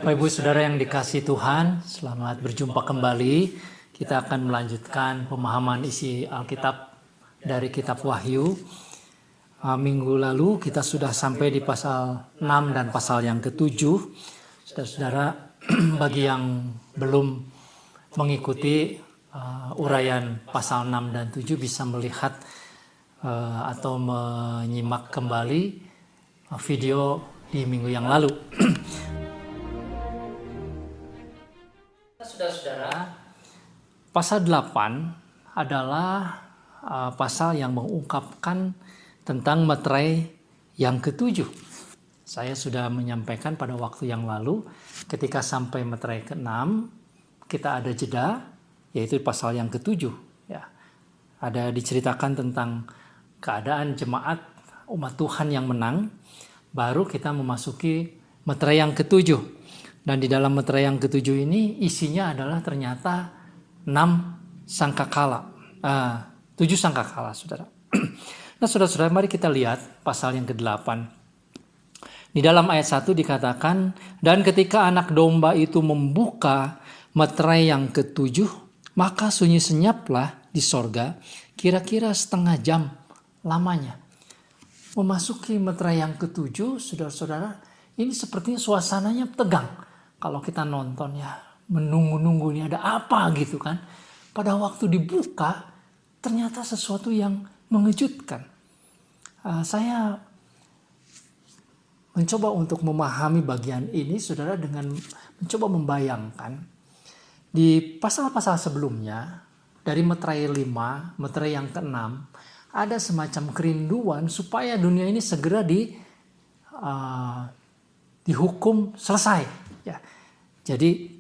Bapak Ibu Saudara yang dikasihi Tuhan, selamat berjumpa kembali. Kita akan melanjutkan pemahaman isi Alkitab dari kitab Wahyu. Minggu lalu kita sudah sampai di pasal 6 dan pasal yang ke-7. Saudara-saudara, bagi yang belum mengikuti uraian pasal 6 dan 7 bisa melihat atau menyimak kembali video di minggu yang lalu. Saudara-saudara, pasal 8 adalah pasal yang mengungkapkan tentang meterai yang ke-7. Saya sudah menyampaikan pada waktu yang lalu, ketika sampai meterai ke-6, kita ada jeda, yaitu pasal yang ke-7. Ya. Ada diceritakan tentang keadaan jemaat umat Tuhan yang menang, baru kita memasuki meterai yang ke-7. Dan di dalam meterai yang ke-7 ini isinya adalah ternyata 7 sangkakala, saudara. Nah, saudara-saudara, mari kita lihat pasal yang ke-8. Di dalam ayat 1 dikatakan, dan ketika anak domba itu membuka meterai yang ke-7, maka sunyi senyaplah di sorga, kira-kira setengah jam lamanya. Memasuki meterai yang ke-7, saudara-saudara, ini sepertinya suasananya tegang. Kalau kita nonton ya, menunggu-nunggu ini ada apa gitu kan. Pada waktu dibuka, ternyata sesuatu yang mengejutkan. Saya mencoba untuk memahami bagian ini, saudara, dengan mencoba membayangkan. Di pasal-pasal sebelumnya, dari meterai 5, meterai yang ke-6, ada semacam kerinduan supaya dunia ini segera dihukum selesai. Ya. Jadi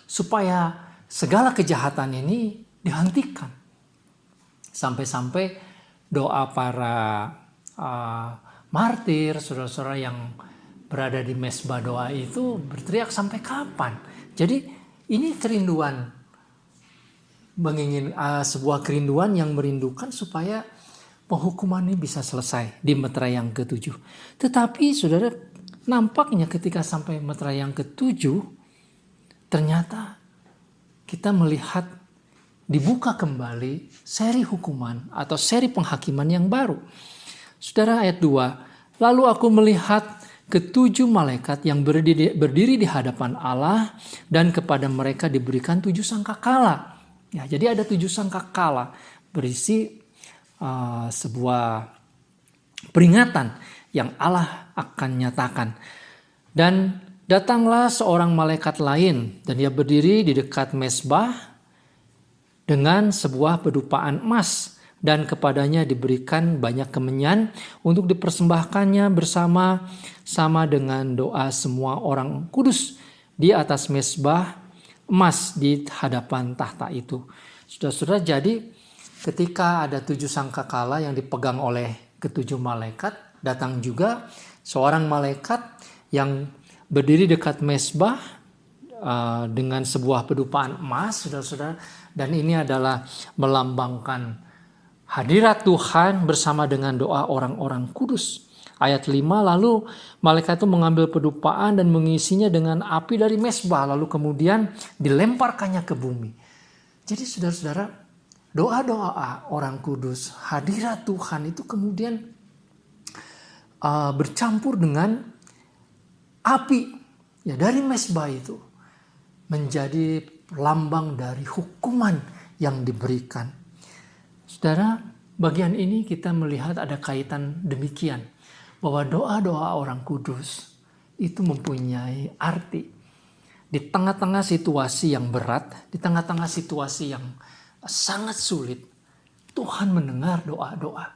supaya segala kejahatan ini dihentikan. Sampai-sampai doa para martir, saudara-saudara yang berada di mesbah doa itu berteriak sampai kapan. Jadi ini kerinduan, sebuah kerinduan yang merindukan supaya penghukuman ini bisa selesai di meterai yang ke-7. Tetapi saudara, nampaknya ketika sampai meterai yang ke-7, ternyata kita melihat dibuka kembali seri hukuman atau seri penghakiman yang baru. Saudara, ayat 2, lalu aku melihat ke-7 malaikat yang berdiri di hadapan Allah, dan kepada mereka diberikan 7 sangkakala. Ya, jadi ada 7 sangkakala berisi sebuah peringatan yang Allah akan nyatakan. Dan datanglah seorang malaikat lain, dan dia berdiri di dekat mesbah dengan sebuah pedupaan emas, dan kepadanya diberikan banyak kemenyan untuk dipersembahkannya bersama-sama dengan doa semua orang kudus di atas mesbah emas di hadapan tahta itu. Saudara-saudara, jadi ketika ada 7 sangkakala yang dipegang oleh ke-7 malaikat, datang juga seorang malaikat yang berdiri dekat mesbah dengan sebuah pedupaan emas, saudara-saudara, dan ini adalah melambangkan hadirat Tuhan bersama dengan doa orang-orang kudus. Ayat 5, lalu malaikat itu mengambil pedupaan dan mengisinya dengan api dari mesbah, lalu kemudian dilemparkannya ke bumi. Jadi saudara-saudara, doa-doa orang kudus, hadirat Tuhan itu kemudian bercampur dengan api ya dari mesbah itu, menjadi lambang dari hukuman yang diberikan. Saudara, bagian ini kita melihat ada kaitan demikian, bahwa doa-doa orang kudus itu mempunyai arti. Di tengah-tengah situasi yang berat, di tengah-tengah situasi yang sangat sulit, Tuhan mendengar doa-doa.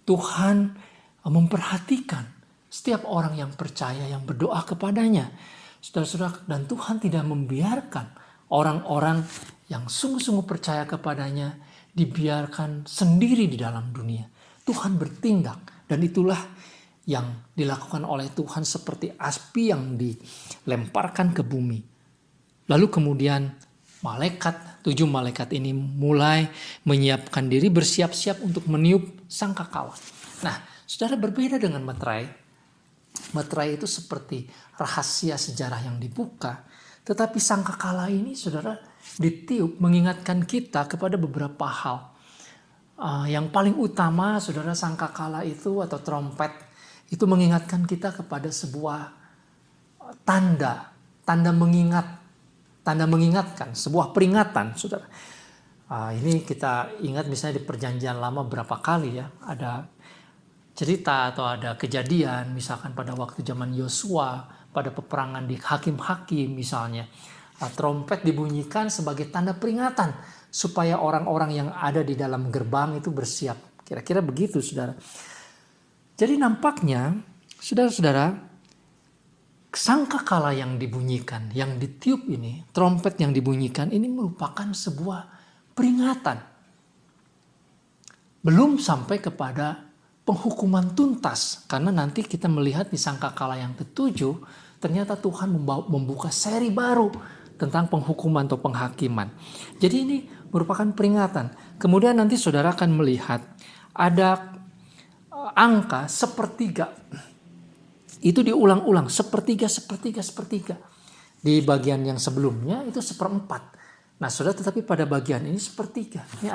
Tuhan memperhatikan setiap orang yang percaya, yang berdoa kepadanya. Saudara-saudara, dan Tuhan tidak membiarkan orang-orang yang sungguh-sungguh percaya kepadanya dibiarkan sendiri di dalam dunia. Tuhan bertindak, dan itulah yang dilakukan oleh Tuhan seperti api yang dilemparkan ke bumi. Lalu kemudian 7 malaikat ini mulai menyiapkan diri, bersiap-siap untuk meniup sangkakala. Nah, saudara, berbeda dengan meterai. meterai itu seperti rahasia sejarah yang dibuka. Tetapi sangkakala ini saudara ditiup mengingatkan kita kepada beberapa hal. Yang paling utama saudara, sangkakala itu atau trompet itu mengingatkan kita kepada sebuah tanda mengingatkan, sebuah peringatan saudara. Ini kita ingat misalnya di perjanjian lama berapa kali ya, ada cerita atau ada kejadian misalkan pada waktu zaman Yosua, pada peperangan di Hakim-Hakim misalnya, trompet dibunyikan sebagai tanda peringatan supaya orang-orang yang ada di dalam gerbang itu bersiap. Kira-kira begitu saudara. Jadi nampaknya saudara-saudara, sangkakala yang dibunyikan, yang ditiup ini, trompet yang dibunyikan ini merupakan sebuah peringatan. Belum sampai kepada penghukuman tuntas, karena nanti kita melihat di sangkakala yang ketujuh, ternyata Tuhan membuka seri baru tentang penghukuman atau penghakiman. Jadi ini merupakan peringatan. Kemudian nanti saudara akan melihat ada angka sepertiga. Itu diulang-ulang, sepertiga. Di bagian yang sebelumnya itu seperempat. Nah saudara, tetapi pada bagian ini sepertiga. Ini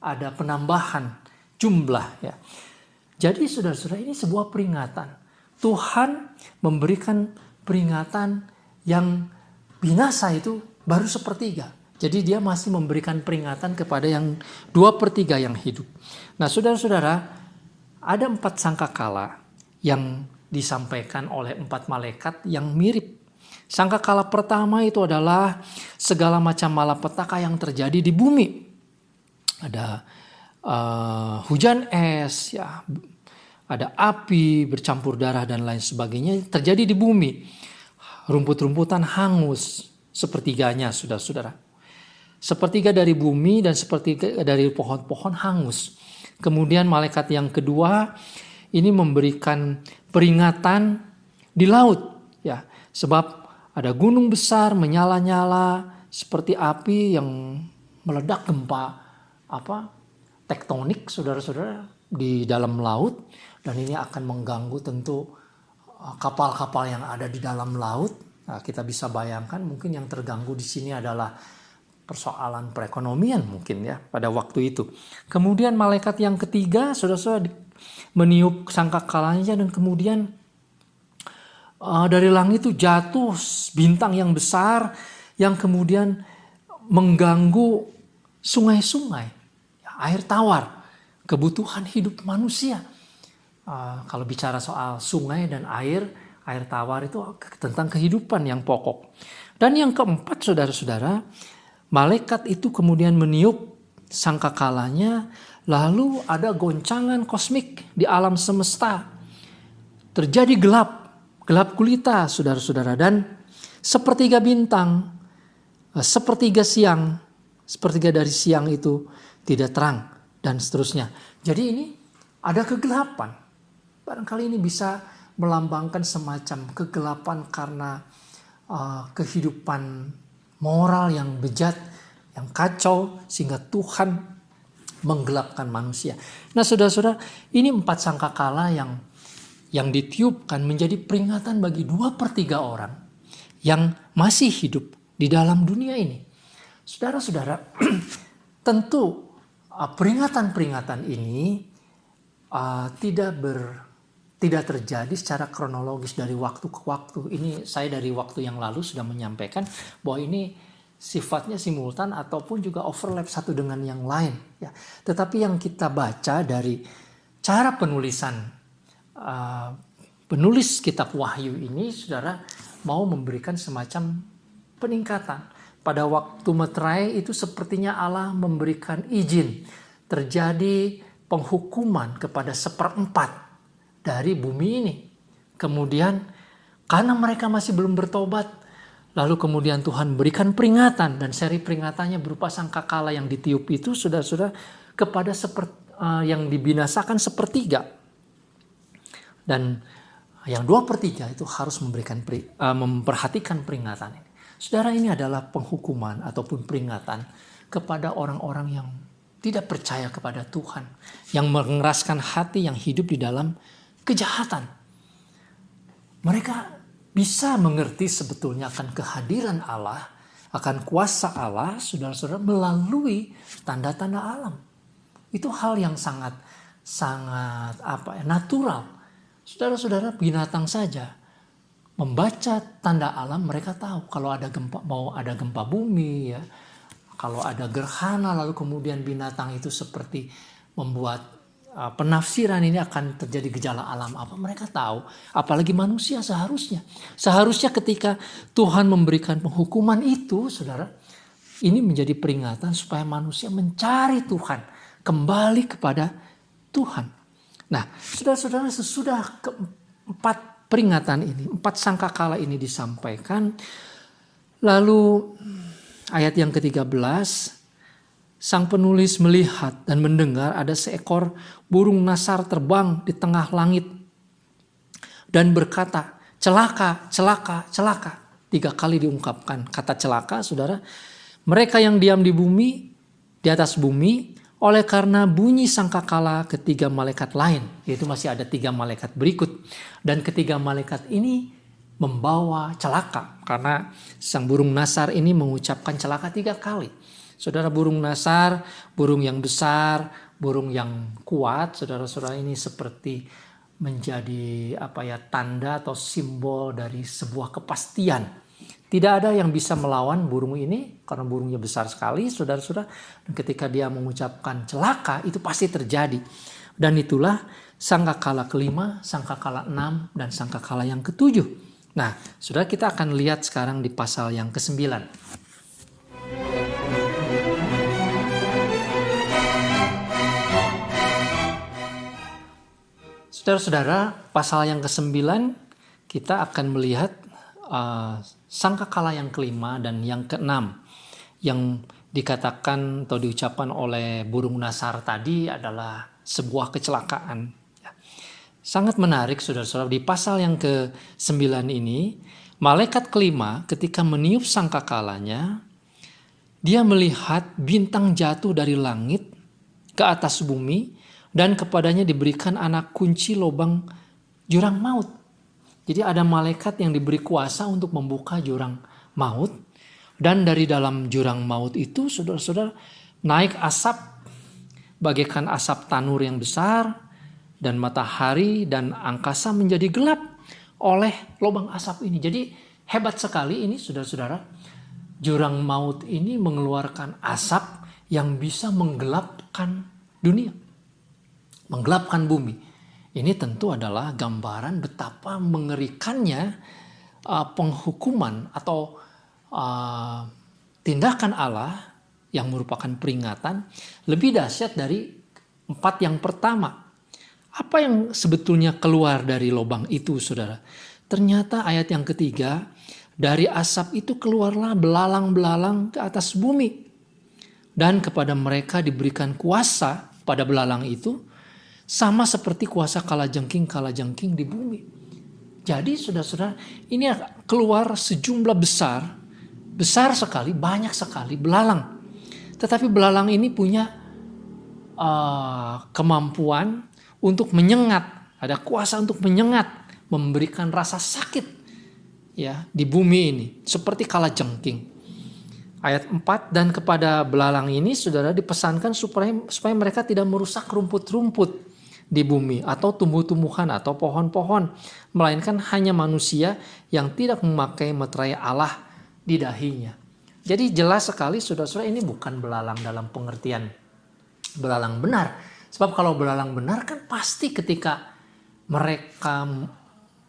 ada penambahan jumlah ya. Jadi saudara-saudara, ini sebuah peringatan. Tuhan memberikan peringatan yang binasa itu baru sepertiga. Jadi dia masih memberikan peringatan kepada yang 2/3 yang hidup. Nah saudara-saudara, ada 4 sangkakala yang disampaikan oleh 4 malaikat yang mirip. Sangkakala pertama itu adalah segala macam malapetaka yang terjadi di bumi. Ada hujan es, ya, ada api bercampur darah dan lain sebagainya terjadi di bumi. Rumput-rumputan hangus sepertiganya, saudara-saudara. Sepertiga dari bumi dan sepertiga dari pohon-pohon hangus. Kemudian malaikat yang kedua ini memberikan peringatan di laut, ya, sebab ada gunung besar menyala-nyala seperti api yang meledak, gempa tektonik, saudara-saudara, di dalam laut, dan ini akan mengganggu tentu kapal-kapal yang ada di dalam laut. Nah, kita bisa bayangkan mungkin yang terganggu di sini adalah persoalan perekonomian mungkin ya pada waktu itu. Kemudian malaikat yang ketiga, saudara-saudara, meniup sangkakalanya dan kemudian dari langit itu jatuh bintang yang besar yang kemudian mengganggu sungai-sungai, air tawar, kebutuhan hidup manusia. Kalau bicara soal sungai dan air tawar itu tentang kehidupan yang pokok. Dan yang keempat, saudara-saudara, malaikat itu kemudian meniup sangkakalanya, lalu ada goncangan kosmik di alam semesta. Terjadi gelap gulita, saudara-saudara, dan sepertiga bintang, sepertiga siang, sepertiga dari siang itu tidak terang, dan seterusnya. Jadi ini ada kegelapan. Barangkali ini bisa melambangkan semacam kegelapan karena kehidupan moral yang bejat, yang kacau, sehingga Tuhan menggelapkan manusia. Nah saudara-saudara, ini 4 sangkakala yang ditiupkan menjadi peringatan bagi 2/3 orang yang masih hidup di dalam dunia ini. Saudara-saudara, tentu peringatan-peringatan ini tidak terjadi secara kronologis dari waktu ke waktu. Ini saya dari waktu yang lalu sudah menyampaikan bahwa ini sifatnya simultan ataupun juga overlap satu dengan yang lain. Ya. Tetapi yang kita baca dari cara penulis kitab Wahyu ini, saudara, mau memberikan semacam peningkatan. Pada waktu meterai itu sepertinya Allah memberikan izin terjadi penghukuman kepada 1/4 dari bumi ini. Kemudian karena mereka masih belum bertobat, lalu kemudian Tuhan berikan peringatan, dan seri peringatannya berupa sangkakala yang ditiup itu, saudara-saudara, kepada yang dibinasakan 1/3. Dan yang 2/3 itu harus memperhatikan peringatan ini. Saudara, ini adalah penghukuman ataupun peringatan kepada orang-orang yang tidak percaya kepada Tuhan, yang mengeraskan hati, yang hidup di dalam kejahatan. mereka bisa mengerti sebetulnya akan kehadiran Allah, akan kuasa Allah, saudara-saudara, melalui tanda-tanda alam. Itu hal yang sangat natural. Saudara-saudara, binatang saja membaca tanda alam, mereka tahu kalau ada gempa, mau ada gempa bumi, ya, kalau ada gerhana, lalu kemudian binatang itu seperti membuat penafsiran ini akan terjadi gejala alam apa, mereka tahu. Apalagi manusia seharusnya ketika Tuhan memberikan penghukuman itu, saudara, ini menjadi peringatan supaya manusia mencari Tuhan, kembali kepada Tuhan. Nah, saudara-saudara, sesudah keempat peringatan ini, 4 sangkakala ini disampaikan, lalu ayat yang ke-13, sang penulis melihat dan mendengar ada seekor burung nasar terbang di tengah langit dan berkata, celaka, celaka, celaka. 3 kali diungkapkan kata celaka, saudara. Mereka yang diam di bumi, di atas bumi, oleh karena bunyi sangkakala ketiga malaikat lain. Yaitu masih ada 3 malaikat berikut. Dan ketiga malaikat ini membawa celaka. Karena sang burung nasar ini mengucapkan celaka 3 kali. Saudara, burung nasar, burung yang besar, burung yang kuat, saudara-saudara, ini seperti menjadi tanda atau simbol dari sebuah kepastian. Tidak ada yang bisa melawan burung ini karena burungnya besar sekali, saudara-saudara. Dan ketika dia mengucapkan celaka, itu pasti terjadi. Dan itulah sangkakala kelima, sangkakala 6, dan sangkakala yang ke-7. Nah, saudara, kita akan lihat sekarang di pasal yang ke-9. Saudara-saudara, pasal yang ke-9 kita akan melihat sangkakala yang kelima dan yang ke-6 yang dikatakan atau diucapkan oleh burung nasar tadi adalah sebuah kecelakaan. Sangat menarik, saudara-saudara, di pasal yang ke-9 ini, malaikat kelima ketika meniup sangkakalanya, dia melihat bintang jatuh dari langit ke atas bumi, dan kepadanya diberikan anak kunci lubang jurang maut. Jadi ada malaikat yang diberi kuasa untuk membuka jurang maut. Dan dari dalam jurang maut itu, saudara-saudara, naik asap, bagaikan asap tanur yang besar, dan matahari dan angkasa menjadi gelap oleh lubang asap ini. Jadi hebat sekali ini, saudara-saudara. Jurang maut ini mengeluarkan asap yang bisa menggelapkan dunia, menggelapkan bumi. Ini tentu adalah gambaran betapa mengerikannya penghukuman atau tindakan Allah yang merupakan peringatan lebih dahsyat dari 4 yang pertama. Apa yang sebetulnya keluar dari lubang itu, saudara? Ternyata ayat yang ketiga, dari asap itu keluarlah belalang-belalang ke atas bumi. Dan kepada mereka diberikan kuasa pada belalang itu, sama seperti kuasa kalajengking di bumi. Jadi saudara-saudara, ini keluar sejumlah besar sekali, banyak sekali belalang. Tetapi belalang ini punya kemampuan untuk menyengat, ada kuasa untuk menyengat, memberikan rasa sakit ya di bumi ini, seperti kalajengking. Ayat 4, dan kepada belalang ini saudara dipesankan supaya mereka tidak merusak rumput-rumput di bumi atau tumbuh-tumbuhan atau pohon-pohon, melainkan hanya manusia yang tidak memakai meterai Allah di dahinya. Jadi jelas sekali saudara-saudara, ini bukan belalang dalam pengertian belalang benar. Sebab kalau belalang benar kan pasti ketika mereka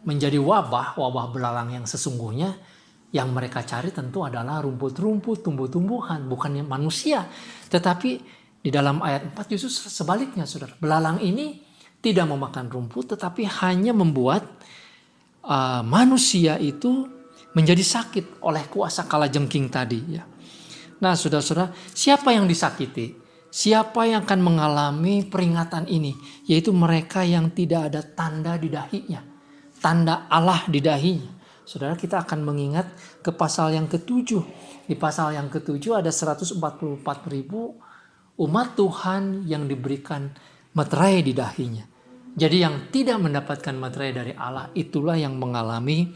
menjadi wabah belalang yang sesungguhnya, yang mereka cari tentu adalah rumput-rumput, tumbuh-tumbuhan, bukannya manusia. Tetapi di dalam ayat 4 justru sebaliknya, saudara. Belalang ini tidak memakan rumput, tetapi hanya membuat manusia itu menjadi sakit oleh kuasa kalajengking tadi. Ya. Nah, saudara-saudara, siapa yang disakiti? Siapa yang akan mengalami peringatan ini? Yaitu mereka yang tidak ada tanda di dahinya. Tanda Allah di dahinya. Saudara, kita akan mengingat ke pasal yang ke-7. Di pasal yang ke-7 ada 144.000 umat Tuhan yang diberikan meterai di dahinya. Jadi yang tidak mendapatkan materai dari Allah itulah yang mengalami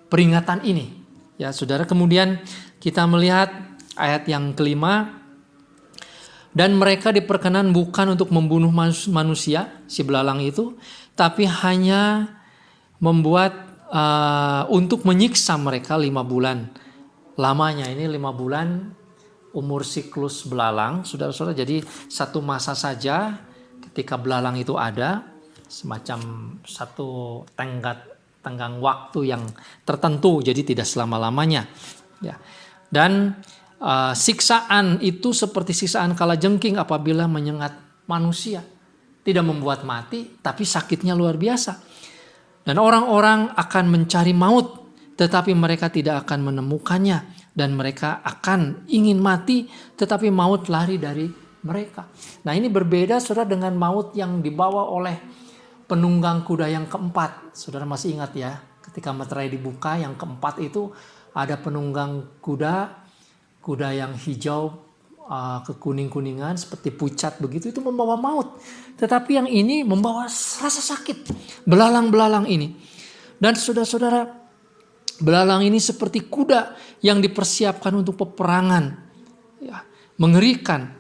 peringatan ini. Ya, saudara, kemudian kita melihat ayat yang kelima. Dan mereka diperkenan bukan untuk membunuh manusia, si belalang itu, tapi hanya membuat untuk menyiksa mereka 5 bulan lamanya. Ini 5 bulan umur siklus belalang, saudara-saudara. Jadi satu masa saja ketika belalang itu ada, semacam satu tenggang waktu yang tertentu, jadi tidak selama-lamanya. Ya. Dan siksaan itu seperti siksaan kalajengking apabila menyengat manusia. Tidak membuat mati, tapi sakitnya luar biasa. Dan orang-orang akan mencari maut, tetapi mereka tidak akan menemukannya. Dan mereka akan ingin mati, tetapi maut lari dari mereka. Nah, ini berbeda, saudara, dengan maut yang dibawa oleh penunggang kuda yang keempat. Saudara masih ingat ya, ketika meterai dibuka yang keempat itu ada penunggang kuda yang hijau kekuning-kuningan seperti pucat begitu, itu membawa maut. Tetapi yang ini membawa rasa sakit. Belalang-belalang ini. Dan saudara-saudara, belalang ini seperti kuda yang dipersiapkan untuk peperangan. Ya, mengerikan.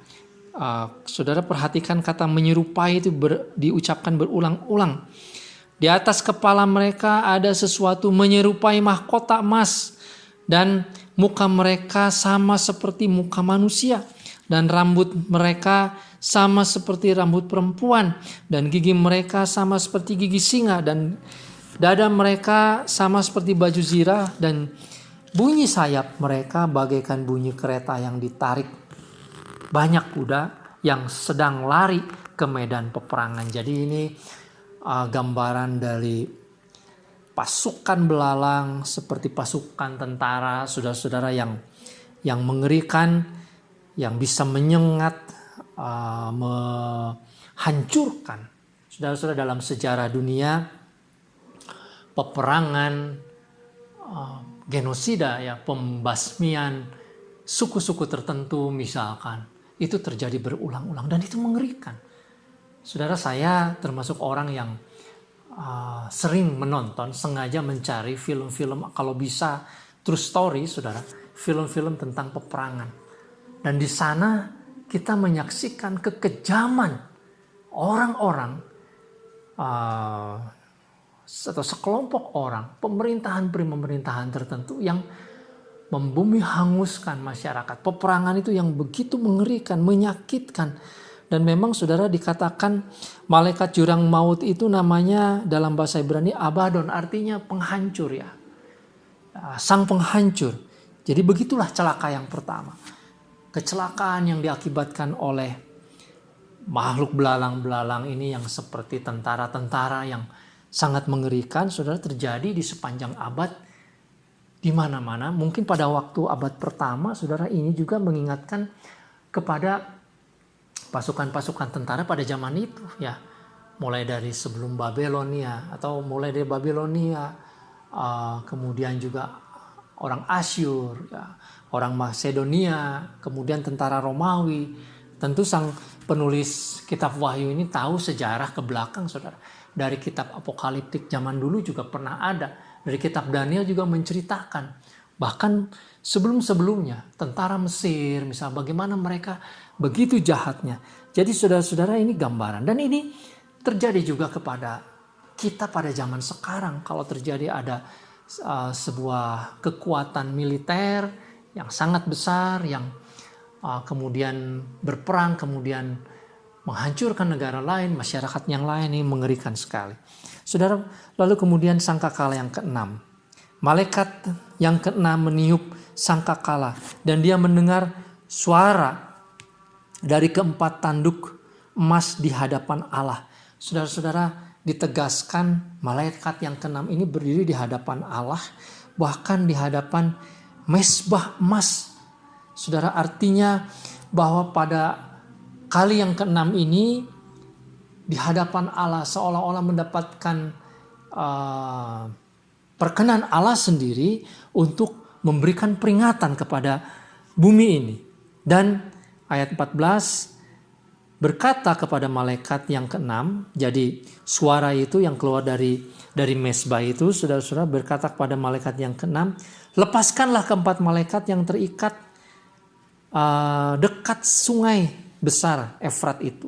Saudara perhatikan kata menyerupai itu diucapkan berulang-ulang. Di atas kepala mereka ada sesuatu menyerupai mahkota emas. Dan muka mereka sama seperti muka manusia. Dan rambut mereka sama seperti rambut perempuan. Dan gigi mereka sama seperti gigi singa. Dan dada mereka sama seperti baju zirah. Dan bunyi sayap mereka bagaikan bunyi kereta yang ditarik. Banyak kuda yang sedang lari ke medan peperangan. Jadi ini gambaran dari pasukan belalang seperti pasukan tentara, saudara-saudara, yang mengerikan, yang bisa menyengat, menghancurkan. Saudara-saudara, dalam sejarah dunia, peperangan, genosida, ya, pembasmian suku-suku tertentu misalkan, itu terjadi berulang-ulang dan itu mengerikan. Saudara, saya termasuk orang yang sering menonton, sengaja mencari film-film, kalau bisa true story, saudara, film-film tentang peperangan. Dan di sana kita menyaksikan kekejaman orang-orang atau sekelompok orang, pemerintahan tertentu yang membumi hanguskan masyarakat. Peperangan itu yang begitu mengerikan, menyakitkan. Dan memang saudara dikatakan malaikat jurang maut itu namanya dalam bahasa Ibrani Abaddon, artinya penghancur, ya. Sang penghancur. Jadi begitulah celaka yang pertama. Kecelakaan yang diakibatkan oleh makhluk belalang-belalang ini yang seperti tentara-tentara yang sangat mengerikan, saudara, terjadi di sepanjang abad di mana-mana. Mungkin pada waktu abad pertama, saudara, ini juga mengingatkan kepada pasukan-pasukan tentara pada zaman itu, ya, mulai dari sebelum Babilonia atau mulai dari Babilonia, kemudian juga orang Asyur, ya, orang Masedonia, kemudian tentara Romawi. Tentu sang penulis kitab Wahyu ini tahu sejarah ke belakang, saudara. Dari kitab apokaliptik zaman dulu juga pernah ada, dari kitab Daniel juga menceritakan. Bahkan sebelum-sebelumnya tentara Mesir misalnya bagaimana mereka begitu jahatnya. Jadi saudara-saudara, ini gambaran. Dan ini terjadi juga kepada kita pada zaman sekarang. Kalau terjadi ada sebuah kekuatan militer yang sangat besar, yang kemudian berperang, kemudian menghancurkan negara lain, masyarakat yang lain, ini mengerikan sekali. Saudara, lalu kemudian sangkakala yang keenam. Malaikat yang keenam meniup sangkakala dan dia mendengar suara dari keempat tanduk emas di hadapan Allah. Saudara-saudara, ditegaskan malaikat yang keenam ini berdiri di hadapan Allah, bahkan di hadapan mezbah emas. Saudara, artinya bahwa pada kali yang keenam ini di hadapan Allah seolah-olah mendapatkan perkenan Allah sendiri untuk memberikan peringatan kepada bumi ini. Dan ayat 14, berkata kepada malaikat yang keenam. Jadi suara itu yang keluar dari mezbah itu, saudara-saudara, berkata kepada malaikat yang keenam, lepaskanlah keempat malaikat yang terikat dekat sungai besar Efrat itu.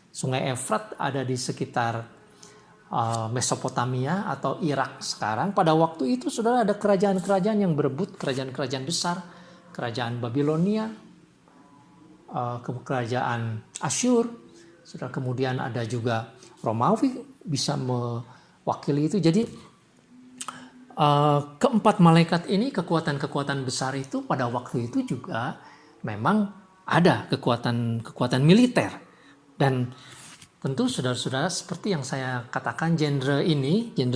Sungai Efrat ada di sekitar Mesopotamia atau Irak sekarang. Pada waktu itu, saudara, ada kerajaan-kerajaan yang berebut, kerajaan-kerajaan besar, kerajaan Babilonia, kerajaan Asyur, saudara, kemudian ada juga Romawi bisa mewakili itu. Jadi keempat malaikat ini, kekuatan-kekuatan besar itu pada waktu itu juga memang ada kekuatan militer. Dan tentu saudara-saudara, seperti yang saya katakan, genre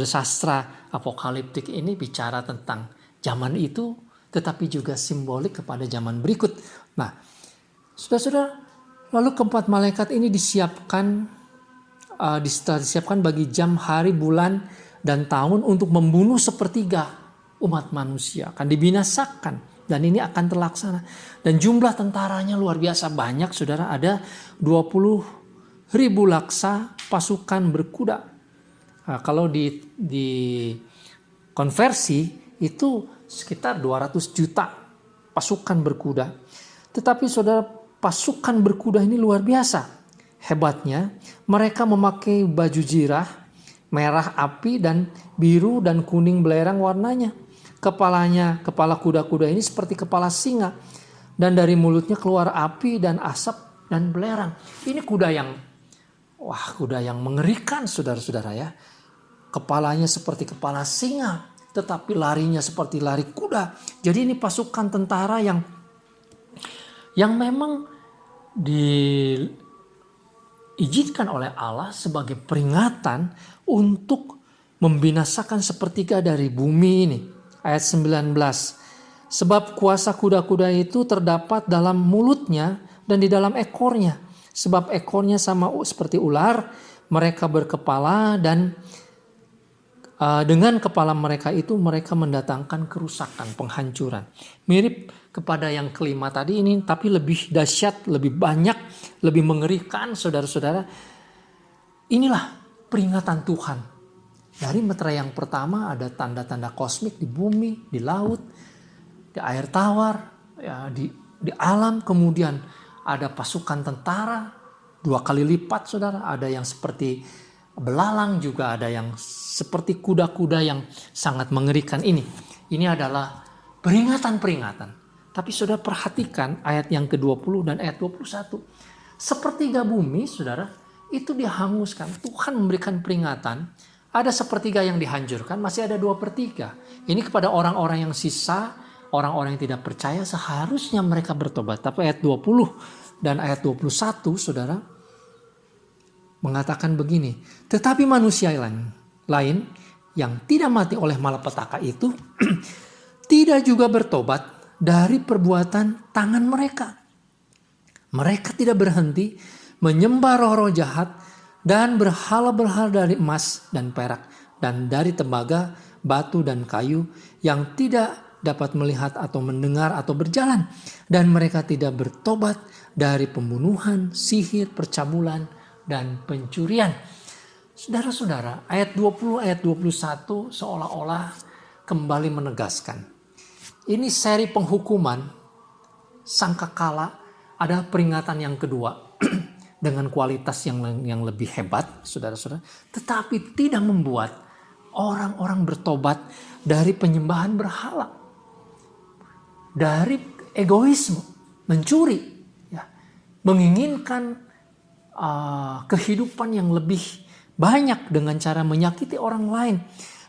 sastra apokaliptik ini bicara tentang zaman itu, tetapi juga simbolik kepada zaman berikut. Nah, saudara-saudara, lalu keempat malaikat ini disiapkan bagi jam, hari, bulan, dan tahun untuk membunuh sepertiga umat manusia. Akan dibinasakan. Dan ini akan terlaksana. Dan jumlah tentaranya luar biasa banyak, saudara. Ada 20.000 laksa pasukan berkuda. Nah, kalau di konversi itu sekitar 200 juta pasukan berkuda. Tetapi saudara, pasukan berkuda ini luar biasa. Hebatnya, mereka memakai baju jirah, merah api dan biru dan kuning belerang warnanya. Kepala kuda-kuda ini seperti kepala singa. Dan dari mulutnya keluar api dan asap dan belerang. Ini kuda yang mengerikan, saudara-saudara ya. Kepalanya seperti kepala singa, tetapi larinya seperti lari kuda. Jadi ini pasukan tentara yang memang diizinkan oleh Allah sebagai peringatan untuk membinasakan sepertiga dari bumi ini. Ayat 19. Sebab kuasa kuda-kuda itu terdapat dalam mulutnya dan di dalam ekornya. Sebab ekornya sama seperti ular, mereka berkepala dan dengan kepala mereka itu mereka mendatangkan kerusakan, penghancuran. Mirip kepada yang kelima tadi ini, tapi lebih dahsyat, lebih banyak, lebih mengerikan, saudara-saudara. Inilah peringatan Tuhan. Dari meterai yang pertama ada tanda-tanda kosmik di bumi, di laut, di air tawar, ya, di alam. Kemudian ada pasukan tentara 2 kali lipat, saudara. Ada yang seperti belalang, juga ada yang seperti kuda-kuda yang sangat mengerikan ini. Ini adalah peringatan-peringatan. Tapi saudara perhatikan ayat yang ke-20 dan ayat 21. Sepertiga bumi, saudara, itu dihanguskan. Tuhan memberikan peringatan. Ada sepertiga yang dihancurkan, masih ada 2/3. Ini kepada orang-orang yang sisa, orang-orang yang tidak percaya, seharusnya mereka bertobat. Tapi ayat 20 dan ayat 21, saudara, mengatakan begini. Tetapi manusia lain yang tidak mati oleh malapetaka itu tidak juga bertobat dari perbuatan tangan mereka. Mereka tidak berhenti menyembah roh-roh jahat dan berhala-berhala dari emas dan perak dan dari tembaga, batu dan kayu yang tidak dapat melihat atau mendengar atau berjalan. Dan mereka tidak bertobat dari pembunuhan, sihir, percabulan, dan pencurian. Saudara-saudara, ayat 20, ayat 21 seolah-olah kembali menegaskan. Ini seri penghukuman, sangkakala, ada peringatan yang kedua. Dengan kualitas yang lebih hebat, saudara-saudara. Tetapi tidak membuat orang-orang bertobat dari penyembahan berhala. Dari egoisme, mencuri. Ya, menginginkan kehidupan yang lebih banyak dengan cara menyakiti orang lain.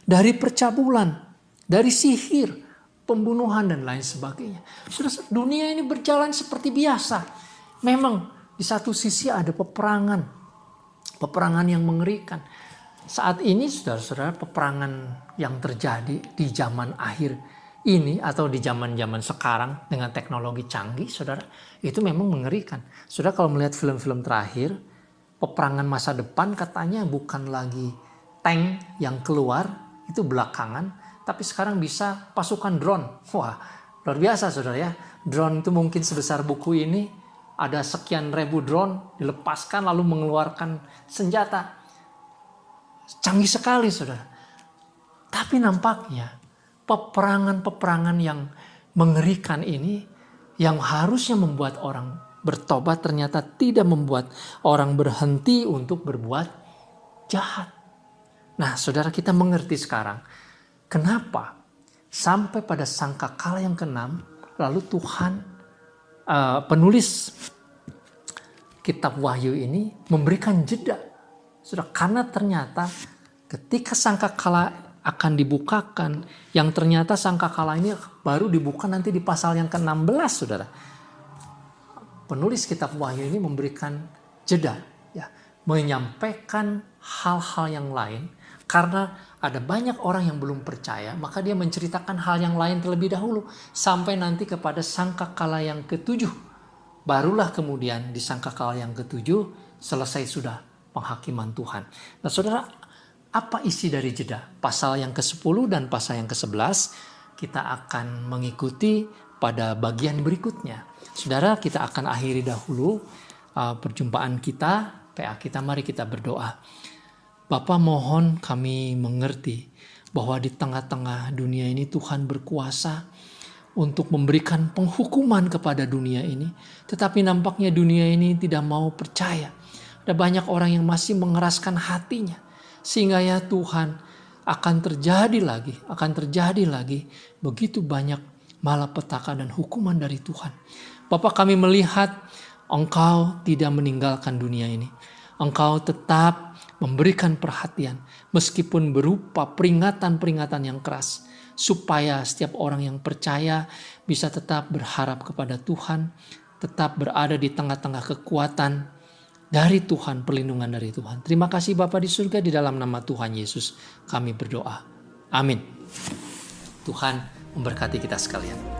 Dari percabulan, dari sihir, pembunuhan dan lain sebagainya. Saudara, dunia ini berjalan seperti biasa. Memang di satu sisi ada peperangan yang mengerikan. Saat ini, saudara-saudara, peperangan yang terjadi di zaman akhir ini atau di zaman-zaman sekarang dengan teknologi canggih, saudara, itu memang mengerikan. Saudara, kalau melihat film-film terakhir, peperangan masa depan katanya bukan lagi tank yang keluar, itu belakangan, tapi sekarang bisa pasukan drone. Wah, luar biasa, saudara ya. Drone itu mungkin sebesar buku ini, ada sekian ribu drone dilepaskan lalu mengeluarkan senjata. Canggih sekali saudara. Tapi nampaknya peperangan-peperangan yang mengerikan ini yang harusnya membuat orang bertobat ternyata tidak membuat orang berhenti untuk berbuat jahat. Nah saudara, kita mengerti sekarang kenapa sampai pada sangkakala yang ke-6 lalu Tuhan penulis kitab Wahyu ini memberikan jeda. Sudah, karena ternyata ketika sangkakala akan dibukakan, yang ternyata sangkakala ini baru dibuka nanti di pasal yang ke-16, saudara. Penulis kitab Wahyu ini memberikan jeda, ya, menyampaikan hal-hal yang lain. Karena ada banyak orang yang belum percaya, maka dia menceritakan hal yang lain terlebih dahulu. Sampai nanti kepada sangkakala yang ke-7. Barulah kemudian di sangkakala yang ke-7 selesai sudah penghakiman Tuhan. Nah saudara, apa isi dari jeda? Pasal yang ke-10 dan pasal yang ke-11 kita akan mengikuti pada bagian berikutnya. Saudara, kita akan akhiri dahulu perjumpaan kita, PA kita, mari kita berdoa. Bapa, mohon kami mengerti bahwa di tengah-tengah dunia ini Tuhan berkuasa untuk memberikan penghukuman kepada dunia ini. Tetapi nampaknya dunia ini tidak mau percaya. Ada banyak orang yang masih mengeraskan hatinya. Sehingga ya Tuhan, akan terjadi lagi begitu banyak malapetaka dan hukuman dari Tuhan. Bapa, kami melihat Engkau tidak meninggalkan dunia ini. Engkau tetap memberikan perhatian meskipun berupa peringatan-peringatan yang keras. Supaya setiap orang yang percaya bisa tetap berharap kepada Tuhan. Tetap berada di tengah-tengah kekuatan dari Tuhan, perlindungan dari Tuhan. Terima kasih Bapa di surga, di dalam nama Tuhan Yesus kami berdoa. Amin. Tuhan memberkati kita sekalian.